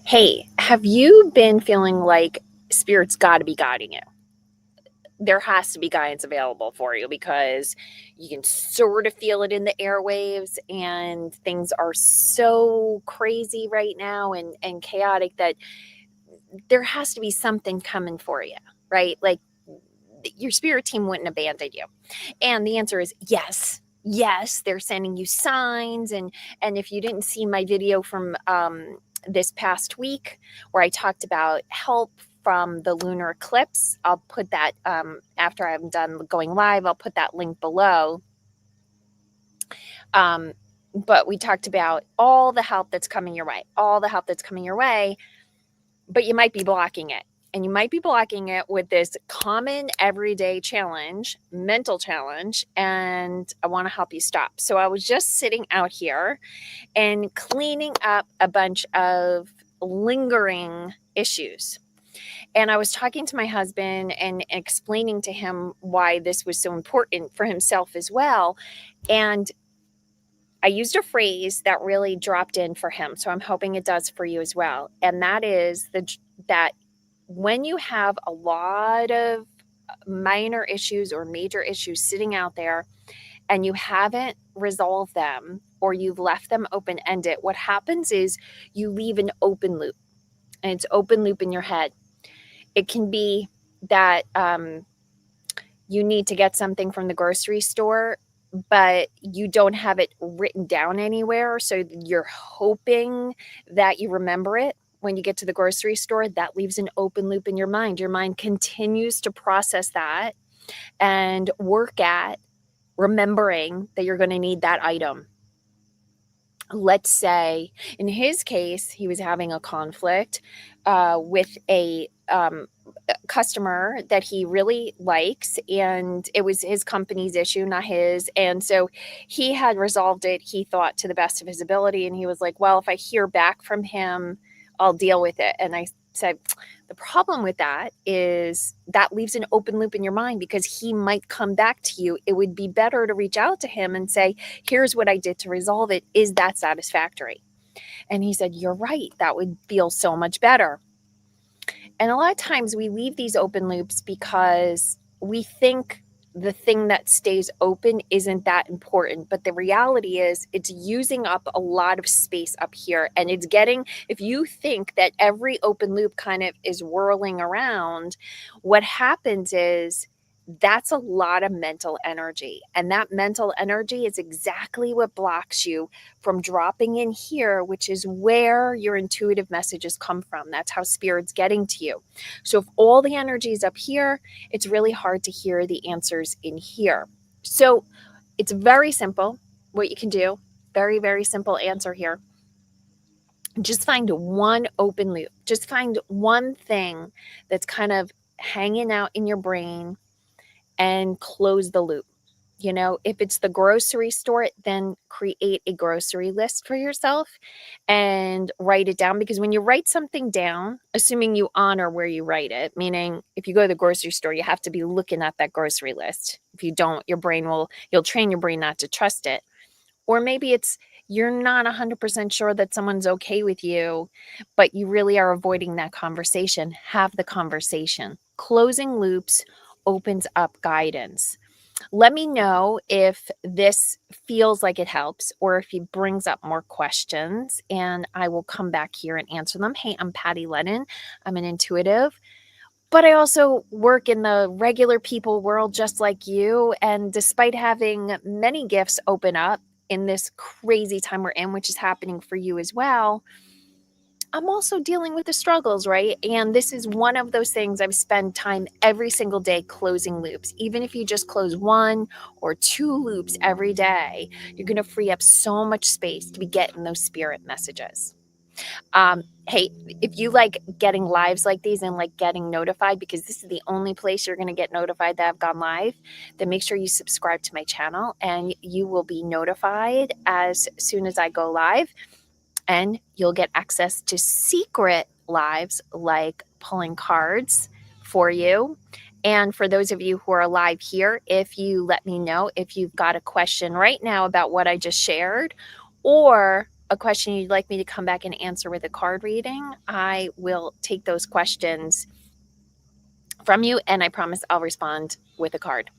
Hey, have you been feeling like spirit's got to be guiding you? There has to be guidance available for you because you can sort of feel it in the airwaves, and things are so crazy right now and chaotic that there has to be something coming for you, right? Like your spirit team wouldn't abandon you. And the answer is yes. Yes, they're sending you signs. And if you didn't see my video from this past week where I talked about help from the lunar eclipse, I'll put that after I'm done going live, I'll put that link below. But we talked about all the help that's coming your way, but you might be blocking it. And you might be blocking it with this common everyday challenge, mental challenge, and I want to help you stop. So I was just sitting out here and cleaning up a bunch of lingering issues. And I was talking to my husband and explaining to him why this was so important for himself as well. And I used a phrase that really dropped in for him. So I'm hoping it does for you as well. And that is that when you have a lot of minor issues or major issues sitting out there and you haven't resolved them or you've left them open-ended, what happens is you leave an open loop, and it's open loop in your head. It can be that you need to get something from the grocery store, but you don't have it written down anywhere. So you're hoping that you remember it when you get to the grocery store. That leaves an open loop in your mind. Your mind continues to process that and work at remembering that you're going to need that item. Let's say in his case, he was having a conflict with a customer that he really likes, and it was his company's issue, not his. And so he had resolved it, he thought, to the best of his ability. And he was like, well, if I hear back from him, I'll deal with it. And I said, the problem with that is that leaves an open loop in your mind because he might come back to you. It would be better to reach out to him and say, here's what I did to resolve it. Is that satisfactory? And he said, you're right. That would feel so much better. And a lot of times we leave these open loops because we think the thing that stays open isn't that important. But the reality is it's using up a lot of space up here. And it's getting, if you think that every open loop kind of is whirling around, what happens is that's a lot of mental energy. And that mental energy is exactly what blocks you from dropping in here, which is where your intuitive messages come from. That's how spirit's getting to you. So if all the energy is up here, it's really hard to hear the answers in here. So it's very simple what you can do. Very, very simple answer here. Just find one open loop. Just find one thing that's kind of hanging out in your brain and close the loop. You know, if it's the grocery store, then create a grocery list for yourself and write it down. Because when you write something down, assuming you honor where you write it, meaning if you go to the grocery store, you have to be looking at that grocery list. If you don't, you'll train your brain not to trust it. Or maybe it's you're not 100% sure that someone's okay with you, but you really are avoiding that conversation. Have the conversation. Closing loops opens up guidance. Let me know if this feels like it helps or if it brings up more questions, and I will come back here and answer them. Hey, I'm Patty Lennon. I'm an intuitive, but I also work in the regular people world just like you. And despite having many gifts open up in this crazy time we're in, which is happening for you as well, I'm also dealing with the struggles, right? And this is one of those things I've spent time every single day closing loops. Even if you just close 1 or 2 loops every day, you're going to free up so much space to be getting those spirit messages. Hey, if you like getting lives like these and like getting notified, because this is the only place you're going to get notified that I've gone live, then make sure you subscribe to my channel and you will be notified as soon as I go live. And you'll get access to secret lives like pulling cards for you. And for those of you who are live here, if you let me know if you've got a question right now about what I just shared, or a question you'd like me to come back and answer with a card reading, I will take those questions from you, and I promise I'll respond with a card.